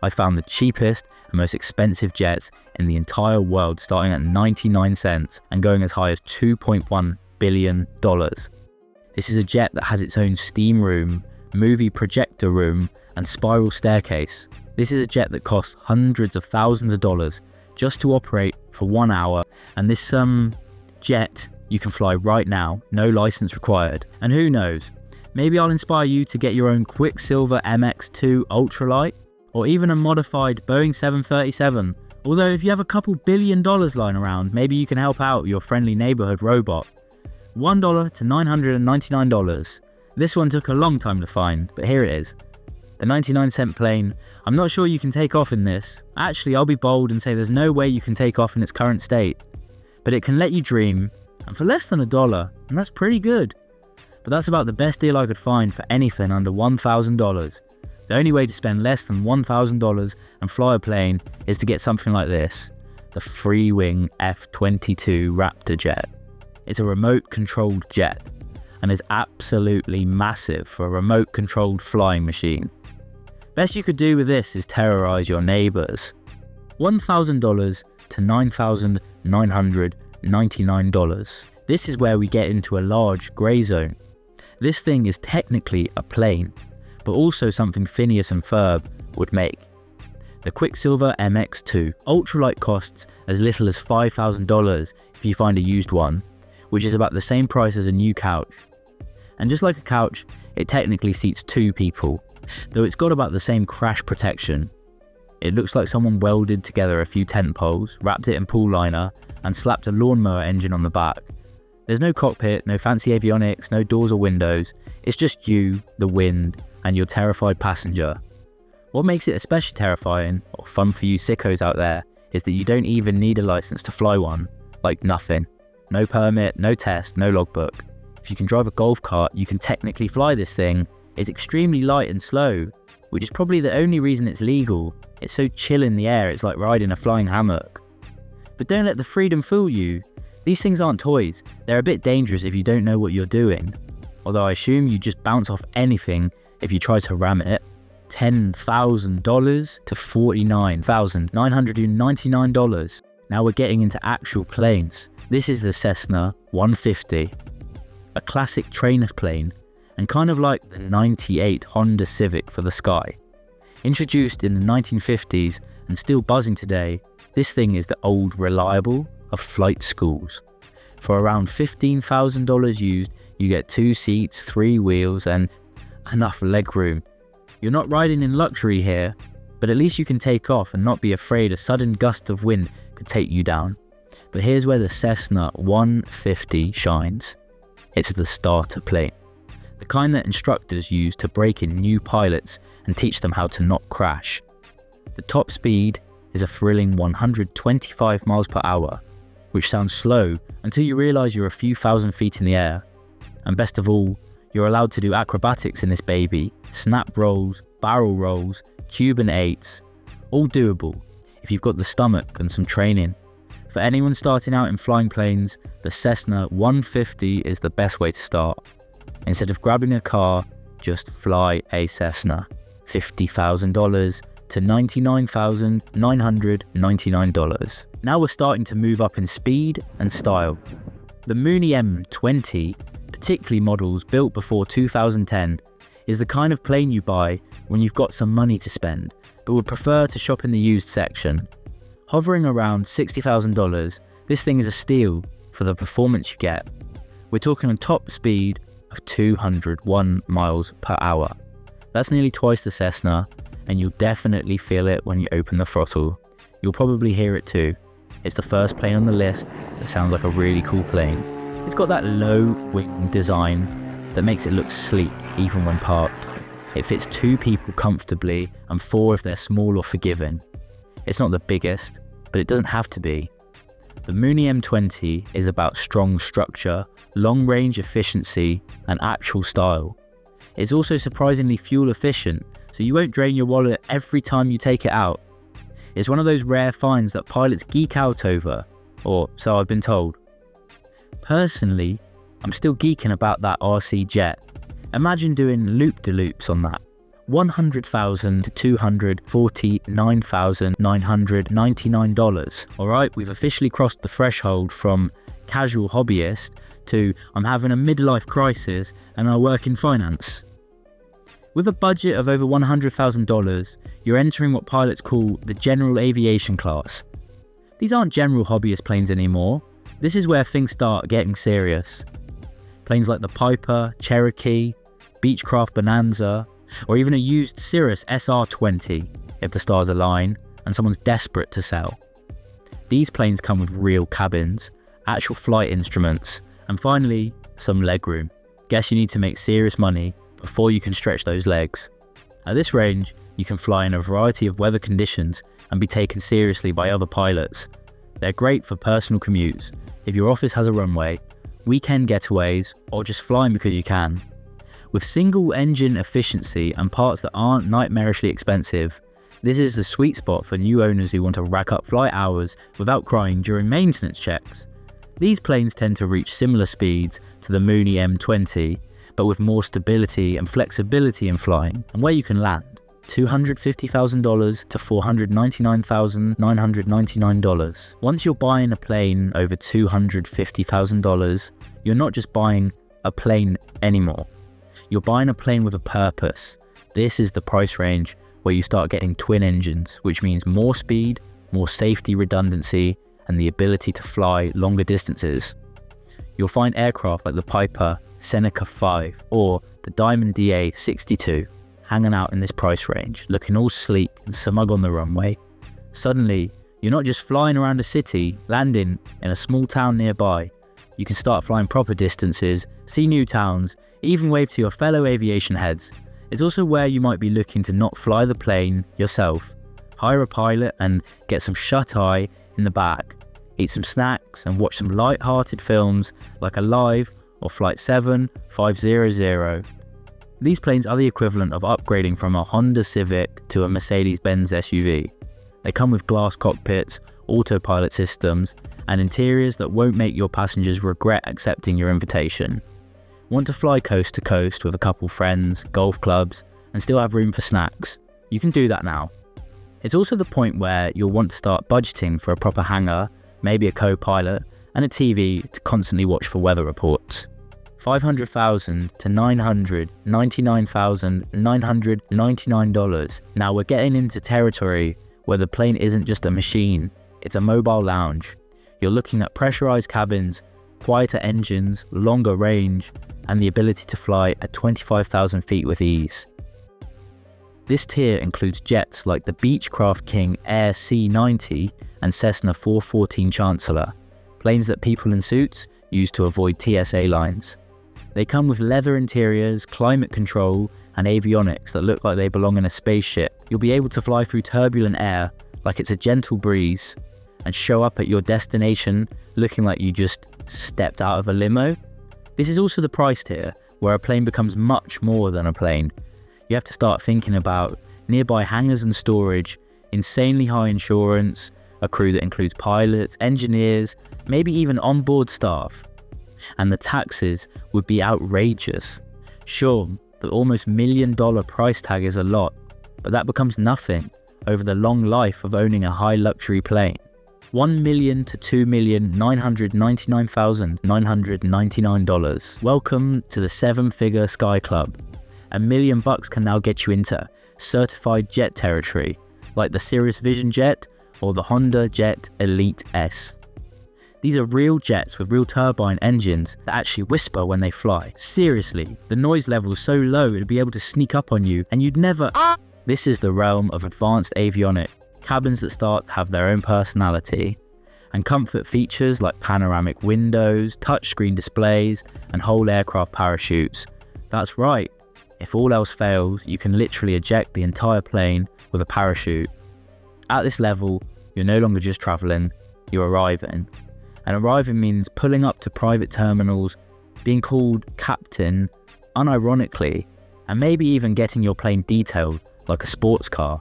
I found the cheapest and most expensive jets in the entire world, starting at 99 cents and going as high as $2.1 billion. This is a jet that has its own steam room, movie projector room, and spiral staircase. This is a jet that costs hundreds of thousands of dollars just to operate for 1 hour, and this jet you can fly right now, no license required. And who knows, maybe I'll inspire you to get your own Quicksilver MX II Ultralight, or even a modified Boeing 737. Although if you have a couple $1 billion lying around, maybe you can help out your friendly neighbourhood robot. $1 to $999. This one took a long time to find, but here it is. The 99-cent plane. I'm not sure you can take off in this. Actually, I'll be bold and say there's no way you can take off in its current state. But it can let you dream, and for less than $1, and that's pretty good. But that's about the best deal I could find for anything under $1,000. The only way to spend less than $1,000 and fly a plane is to get something like this, the Freewing F-22 Raptor jet. It's a remote-controlled jet, and is absolutely massive for a remote-controlled flying machine. Best you could do with this is terrorize your neighbors. $1,000 to $9,999. This is where we get into a large grey zone. This thing is technically a plane, but also something Phineas and Ferb would make. The Quicksilver MX II Ultralight costs as little as $5,000 if you find a used one, which is about the same price as a new couch. And just like a couch, it technically seats 2 people, though it's got about the same crash protection. It looks like someone welded together a few tent poles, wrapped it in pool liner, and slapped a lawnmower engine on the back. There's no cockpit, no fancy avionics, no doors or windows. It's just you, the wind, and your terrified passenger. What makes it especially terrifying, or fun for you sickos out there, is that you don't even need a license to fly one. Like nothing. No permit, no test, no logbook. If you can drive a golf cart, you can technically fly this thing. It's extremely light and slow, which is probably the only reason it's legal. It's so chill in the air, it's like riding a flying hammock. But don't let the freedom fool you. These things aren't toys. They're a bit dangerous if you don't know what you're doing. Although I assume you just bounce off anything if you try to ram it. $10,000 to $49,999. Now we're getting into actual planes. This is the Cessna 150, a classic trainer plane, and kind of like the '98 Honda Civic for the sky. Introduced in the 1950s and still buzzing today, this thing is the old reliable of flight schools. For around $15,000 used, you get 2 seats, 3 wheels, and enough leg room. You're not riding in luxury here, but at least you can take off and not be afraid a sudden gust of wind could take you down. But here's where the Cessna 150 shines. It's the starter plane, the kind that instructors use to break in new pilots and teach them how to not crash. The top speed is a thrilling 125 miles per hour, which sounds slow until you realise you're a few thousand feet in the air. And best of all, you're allowed to do acrobatics in this baby, snap rolls, barrel rolls, Cuban 8s, all doable if you've got the stomach and some training. For anyone starting out in flying planes, the Cessna 150 is the best way to start. Instead of grabbing a car, just fly a Cessna. $50,000 to $99,999. Now we're starting to move up in speed and style. The Mooney M20, particularly models built before 2010, is the kind of plane you buy when you've got some money to spend, but would prefer to shop in the used section. Hovering around $60,000, this thing is a steal for the performance you get. We're talking a top speed of 201 miles per hour. That's nearly twice the Cessna, and you'll definitely feel it when you open the throttle. You'll probably hear it too. It's the first plane on the list that sounds like a really cool plane. It's got that low wing design that makes it look sleek even when parked. It fits 2 people comfortably and 4 if they're small or forgiving. It's not the biggest, but it doesn't have to be. The Mooney M20 is about strong structure, long range efficiency, and actual style. It's also surprisingly fuel efficient, so you won't drain your wallet every time you take it out. It's one of those rare finds that pilots geek out over, or so I've been told. Personally, I'm still geeking about that RC jet. Imagine doing loop-de-loops on that, $100,000 to $249,999. Alright, we've officially crossed the threshold from casual hobbyist to I'm having a midlife crisis and I work in finance. With a budget of over $100,000, you're entering what pilots call the general aviation class. These aren't general hobbyist planes anymore. This is where things start getting serious. Planes like the Piper, Cherokee, Beechcraft Bonanza, or even a used Cirrus SR-20 if the stars align and someone's desperate to sell. These planes come with real cabins, actual flight instruments, and finally, some legroom. Guess you need to make serious money before you can stretch those legs. At this range, you can fly in a variety of weather conditions and be taken seriously by other pilots. They're great for personal commutes, if your office has a runway, weekend getaways, or just flying because you can. With single engine efficiency and parts that aren't nightmarishly expensive, this is the sweet spot for new owners who want to rack up flight hours without crying during maintenance checks. These planes tend to reach similar speeds to the Mooney M20, but with more stability and flexibility in flying, and where you can land. $250,000 to $499,999. Once you're buying a plane over $250,000, you're not just buying a plane anymore. You're buying a plane with a purpose. This is the price range where you start getting twin engines, which means more speed, more safety redundancy, and the ability to fly longer distances. You'll find aircraft like the Piper Seneca 5 or the Diamond DA-62 hanging out in this price range, looking all sleek and smug on the runway. Suddenly, you're not just flying around a city, landing in a small town nearby. You can start flying proper distances, see new towns, even wave to your fellow aviation heads. It's also where you might be looking to not fly the plane yourself, hire a pilot and get some shut-eye in the back, eat some snacks and watch some light-hearted films like Alive or Flight 7500. These planes are the equivalent of upgrading from a Honda Civic to a Mercedes-Benz SUV. They come with glass cockpits, autopilot systems, and interiors that won't make your passengers regret accepting your invitation. Want to fly coast to coast with a couple friends, golf clubs, and still have room for snacks? You can do that now. It's also the point where you'll want to start budgeting for a proper hangar, maybe a co-pilot, and a TV to constantly watch for weather reports. $500,000 to $999,999. Now we're getting into territory where the plane isn't just a machine, it's a mobile lounge. You're looking at pressurized cabins, quieter engines, longer range, and the ability to fly at 25,000 feet with ease. This tier includes jets like the Beechcraft King Air C90 and Cessna 414 Chancellor, planes that people in suits use to avoid TSA lines. They come with leather interiors, climate control, and avionics that look like they belong in a spaceship. You'll be able to fly through turbulent air like it's a gentle breeze and show up at your destination looking like you just stepped out of a limo. This is also the price tier where a plane becomes much more than a plane. You have to start thinking about nearby hangars and storage, insanely high insurance, a crew that includes pilots, engineers, maybe even onboard staff. And the taxes would be outrageous. Sure, the almost $1 million price tag is a lot, but that becomes nothing over the long life of owning a high luxury plane. $1 million to $2,999,999. Welcome to the 7-figure Sky Club. $1 million can now get you into certified jet territory, like the Cirrus Vision Jet or the Honda Jet Elite S. These are real jets with real turbine engines that actually whisper when they fly. Seriously, the noise level is so low it'd be able to sneak up on you and you'd never... This is the realm of advanced avionics, cabins that start to have their own personality, and comfort features like panoramic windows, touchscreen displays, and whole aircraft parachutes. That's right, if all else fails, you can literally eject the entire plane with a parachute. At this level, you're no longer just traveling, you're arriving. And arriving means pulling up to private terminals, being called captain, unironically, and maybe even getting your plane detailed like a sports car.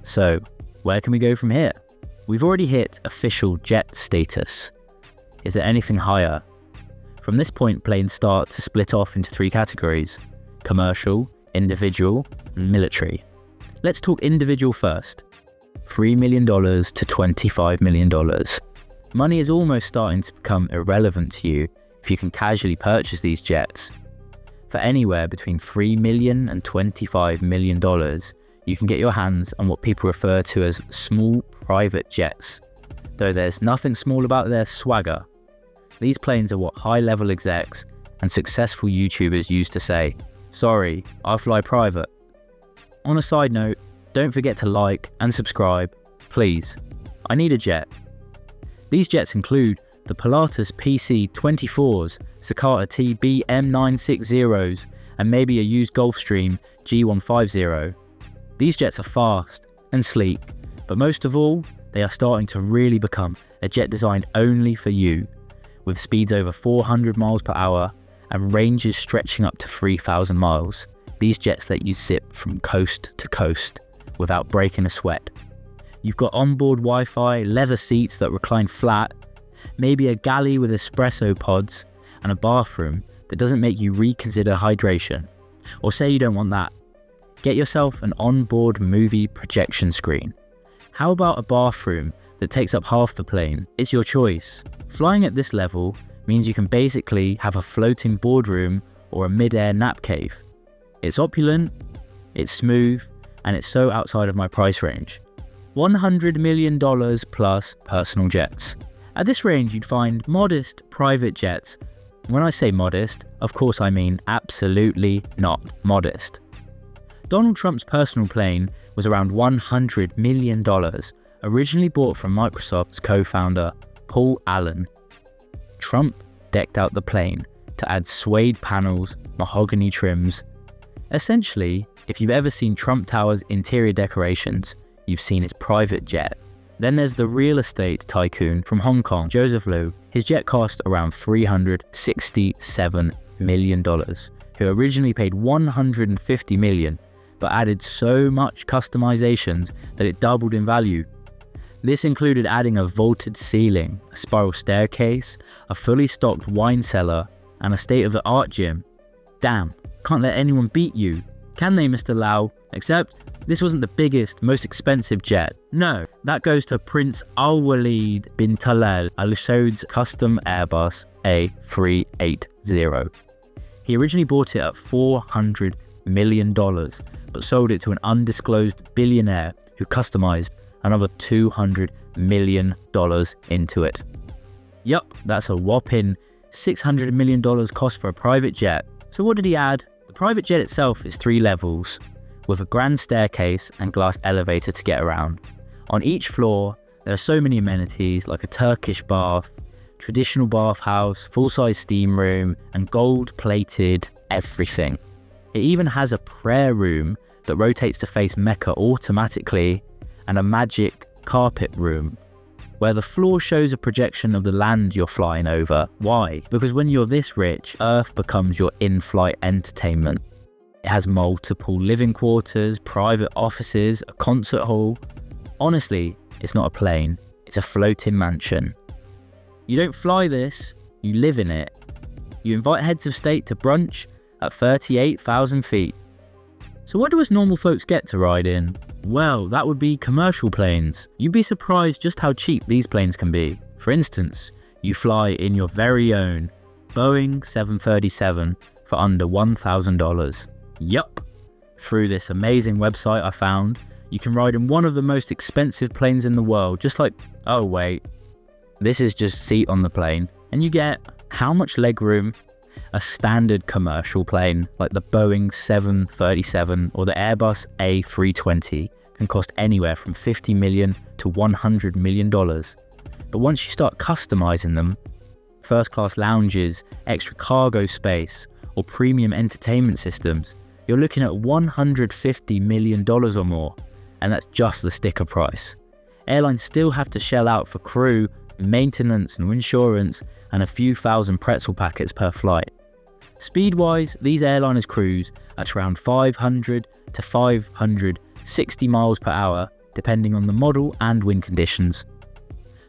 So, where can we go from here? We've already hit official jet status. Is there anything higher? From this point, planes start to split off into 3 categories: commercial, individual, and military. Let's talk individual first. $3 million to $25 million. Money is almost starting to become irrelevant to you if you can casually purchase these jets. For anywhere between $3 million and $25 million, you can get your hands on what people refer to as small private jets, though there's nothing small about their swagger. These planes are what high-level execs and successful YouTubers used to say, "Sorry, I fly private." On a side note, don't forget to like and subscribe, please. I need a jet. These jets include the Pilatus PC-24s, Cicada TB M960s, and maybe a used Gulfstream G150. These jets are fast and sleek, but most of all, they are starting to really become a jet designed only for you, with speeds over 400 miles per hour and ranges stretching up to 3,000 miles. These jets let you zip from coast to coast without breaking a sweat. You've got onboard Wi-Fi, leather seats that recline flat, maybe a galley with espresso pods, and a bathroom that doesn't make you reconsider hydration. Or say you don't want that. Get yourself an onboard movie projection screen. How about a bathroom that takes up half the plane? It's your choice. Flying at this level means you can basically have a floating boardroom or a mid-air nap cave. It's opulent, it's smooth, and it's so outside of my price range. $100 million plus personal jets. At this range, you'd find modest private jets. When I say modest, of course I mean absolutely not modest. Donald Trump's personal plane was around $100 million, originally bought from Microsoft's co-founder, Paul Allen. Trump decked out the plane to add suede panels, mahogany trims. Essentially, if you've ever seen Trump Tower's interior decorations, you've seen his private jet. Then there's the real estate tycoon from Hong Kong, Joseph Liu. His jet cost around $367 million, who originally paid $150 million, but added so much customizations that it doubled in value. This included adding a vaulted ceiling, a spiral staircase, a fully stocked wine cellar, and a state-of-the-art gym. Damn, can't let anyone beat you, can they, Mr. Lau? Except, this wasn't the biggest, most expensive jet. No, that goes to Prince Al-Walid bin Talal Al Saud's custom Airbus A380. He originally bought it at $400 million, but sold it to an undisclosed billionaire who customized another $200 million into it. Yup, that's a whopping $600 million cost for a private jet. So what did he add? The private jet itself is 3 levels, with a grand staircase and glass elevator to get around. On each floor, there are so many amenities like a Turkish bath, traditional bathhouse, full-size steam room, and gold-plated everything. It even has a prayer room that rotates to face Mecca automatically, and a magic carpet room, where the floor shows a projection of the land you're flying over. Why? Because when you're this rich, Earth becomes your in-flight entertainment. It has multiple living quarters, private offices, a concert hall. Honestly, it's not a plane, it's a floating mansion. You don't fly this, you live in it. You invite heads of state to brunch at 38,000 feet. So what do us normal folks get to ride in? Well, that would be commercial planes. You'd be surprised just how cheap these planes can be. For instance, you fly in your very own Boeing 737 for under $1,000. Yup. Through this amazing website I found, you can ride in one of the most expensive planes in the world, just like, oh wait, this is just seat on the plane. And you get how much legroom? A standard commercial plane like the Boeing 737 or the Airbus A320 can cost anywhere from $50 million to $100 million. But once you start customizing them, first class lounges, extra cargo space, or premium entertainment systems, you're looking at $150 million or more, and that's just the sticker price. Airlines still have to shell out for crew, maintenance and insurance, and a few thousand pretzel packets per flight. Speed-wise, these airliners cruise at around 500 to 560 miles per hour, depending on the model and wind conditions.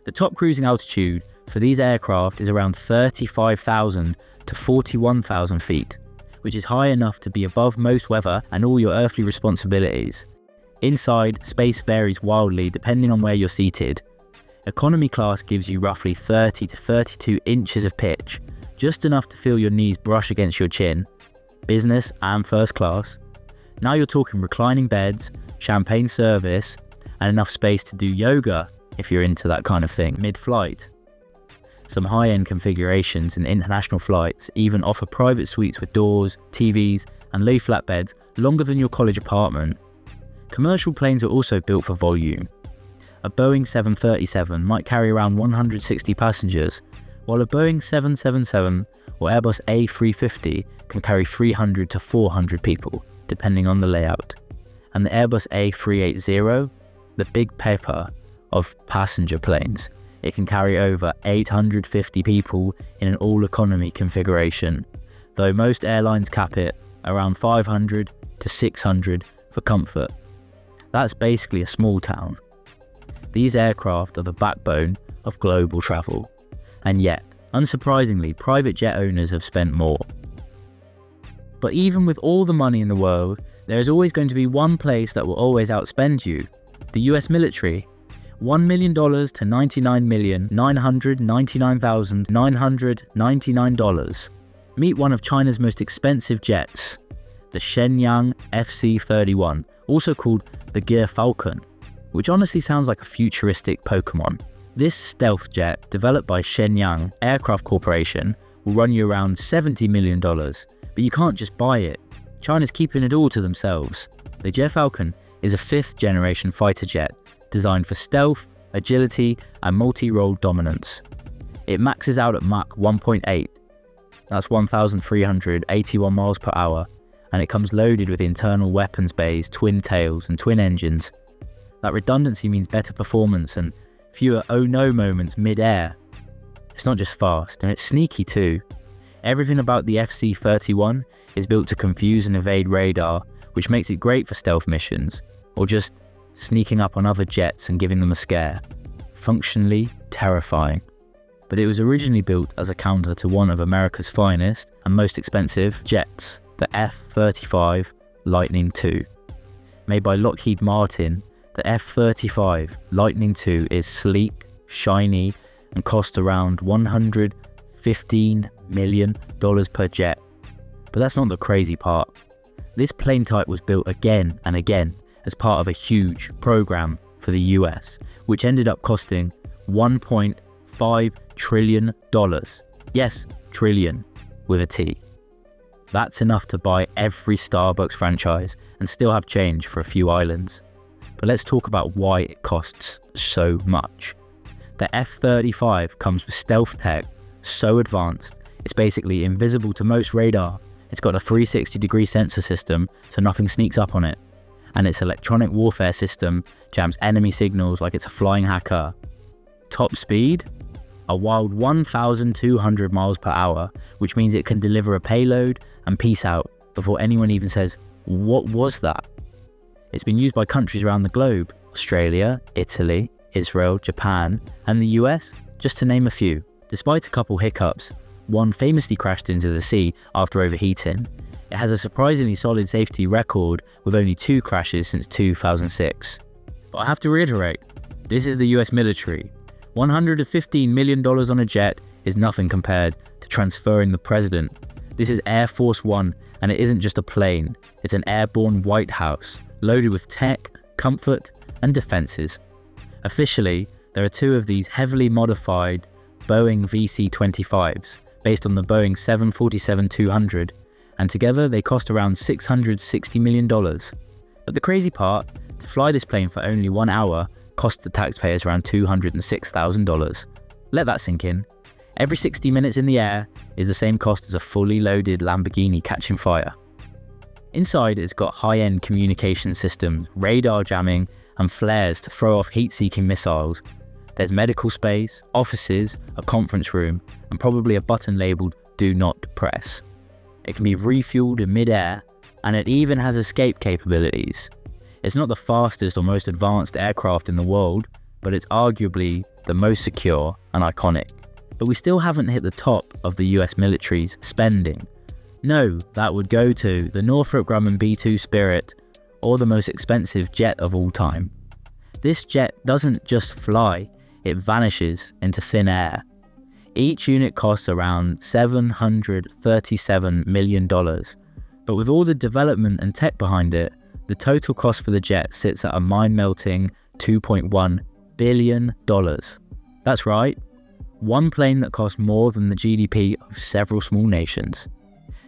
The top cruising altitude for these aircraft is around 35,000 to 41,000 feet, which is high enough to be above most weather and all your earthly responsibilities. Inside, space varies wildly depending on where you're seated. Economy class gives you roughly 30 to 32 inches of pitch, just enough to feel your knees brush against your chin. Business and first class. Now you're talking reclining beds, champagne service, and enough space to do yoga if you're into that kind of thing mid-flight. Some high-end configurations in international flights even offer private suites with doors, TVs, and lay flat beds longer than your college apartment. Commercial planes are also built for volume. A Boeing 737 might carry around 160 passengers, while a Boeing 777 or Airbus A350 can carry 300 to 400 people, depending on the layout. And the Airbus A380, the big pepper of passenger planes, it can carry over 850 people in an all-economy configuration, though most airlines cap it around 500 to 600 for comfort. That's basically a small town. These aircraft are the backbone of global travel, and yet, unsurprisingly, private jet owners have spent more. But even with all the money in the world, there is always going to be one place that will always outspend you: the US military. $1 million to $99,999,999. Meet one of China's most expensive jets, the Shenyang FC-31, also called the Gear Falcon, which honestly sounds like a futuristic Pokemon. This stealth jet, developed by Shenyang Aircraft Corporation, will run you around $70 million, but you can't just buy it. China's keeping it all to themselves. The Gear Falcon is a 5th generation fighter jet, designed for stealth, agility, and multi-role dominance. It maxes out at Mach 1.8, that's 1,381 miles per hour, and it comes loaded with internal weapons bays, twin tails, and twin engines. That redundancy means better performance and fewer oh no moments mid-air. It's not just fast, and it's sneaky too. Everything about the FC-31 is built to confuse and evade radar, which makes it great for stealth missions, or just sneaking up on other jets and giving them a scare. Functionally terrifying. But it was originally built as a counter to one of America's finest and most expensive jets, the F-35 Lightning II. Made by Lockheed Martin, the F-35 Lightning II is sleek, shiny, and cost around $115 million per jet. But that's not the crazy part. This plane type was built again and again as part of a huge program for the US, which ended up costing $1.5 trillion. Yes, trillion, with a T. That's enough to buy every Starbucks franchise and still have change for a few islands. But let's talk about why it costs so much. The F-35 comes with stealth tech so advanced, it's basically invisible to most radar. It's got a 360-degree sensor system, so nothing sneaks up on it. And its electronic warfare system jams enemy signals like it's a flying hacker. Top speed? A wild 1,200 miles per hour, which means it can deliver a payload and peace out before anyone even says, "What was that?" It's been used by countries around the globe: Australia, Italy, Israel, Japan, and the US, just to name a few. Despite a couple hiccups, one famously crashed into the sea after overheating, it has a surprisingly solid safety record with only 2 crashes since 2006. But I have to reiterate, this is the US military. $115 million on a jet is nothing compared to transferring the president. This is Air Force One, and it isn't just a plane, it's an airborne White House, loaded with tech, comfort, and defenses. Officially, there are 2 of these heavily modified Boeing VC-25s, based on the Boeing 747-200, and together they cost around $660 million. But the crazy part, to fly this plane for only 1 hour cost the taxpayers around $206,000. Let that sink in. Every 60 minutes in the air is the same cost as a fully loaded Lamborghini catching fire. Inside, it's got high-end communication systems, radar jamming, and flares to throw off heat-seeking missiles. There's medical space, offices, a conference room, and probably a button labelled "Do Not Press." It can be refueled in mid-air, and it even has escape capabilities. It's not the fastest or most advanced aircraft in the world, but it's arguably the most secure and iconic. But we still haven't hit the top of the US military's spending. No, that would go to the Northrop Grumman B-2 Spirit, or the most expensive jet of all time. This jet doesn't just fly, it vanishes into thin air. Each unit costs around $737 million, but with all the development and tech behind it, the total cost for the jet sits at a mind-melting $2.1 billion. That's right, one plane that costs more than the GDP of several small nations.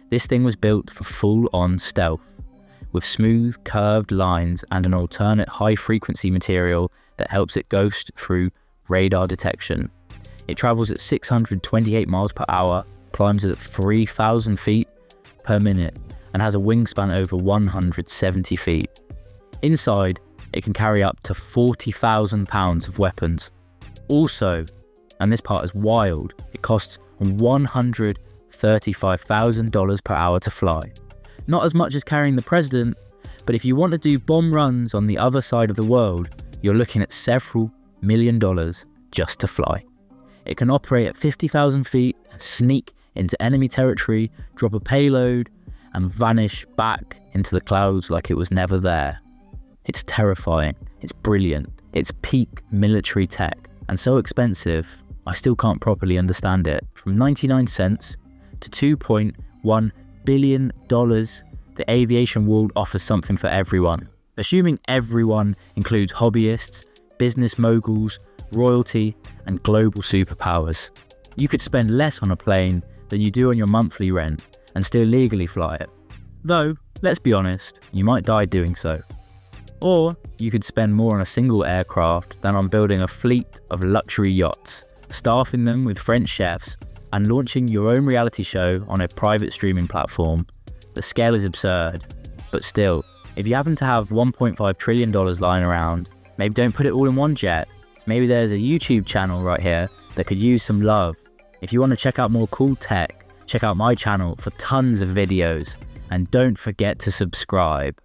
This thing was built for full-on stealth, with smooth, curved lines and an alternate high-frequency material that helps it ghost through radar detection. It travels at 628 miles per hour, climbs at 3,000 feet per minute, and has a wingspan over 170 feet. Inside, it can carry up to 40,000 pounds of weapons. Also, and this part is wild, it costs $135,000 per hour to fly. Not as much as carrying the president, but if you want to do bomb runs on the other side of the world, you're looking at several $1 million just to fly. It can operate at 50,000 feet, sneak into enemy territory, drop a payload, and vanish back into the clouds like it was never there. It's terrifying, it's brilliant, it's peak military tech, and so expensive, I still can't properly understand it. From 99 cents to $2.1 billion, the aviation world offers something for everyone. Assuming everyone includes hobbyists, business moguls, royalty, and global superpowers. You could spend less on a plane than you do on your monthly rent and still legally fly it. Though, let's be honest, you might die doing so. Or you could spend more on a single aircraft than on building a fleet of luxury yachts, staffing them with French chefs, and launching your own reality show on a private streaming platform. The scale is absurd, but still, if you happen to have $1.5 trillion lying around, maybe don't put it all in one jet. Maybe there's a YouTube channel right here that could use some love. If you want to check out more cool tech, check out my channel for tons of videos, and don't forget to subscribe.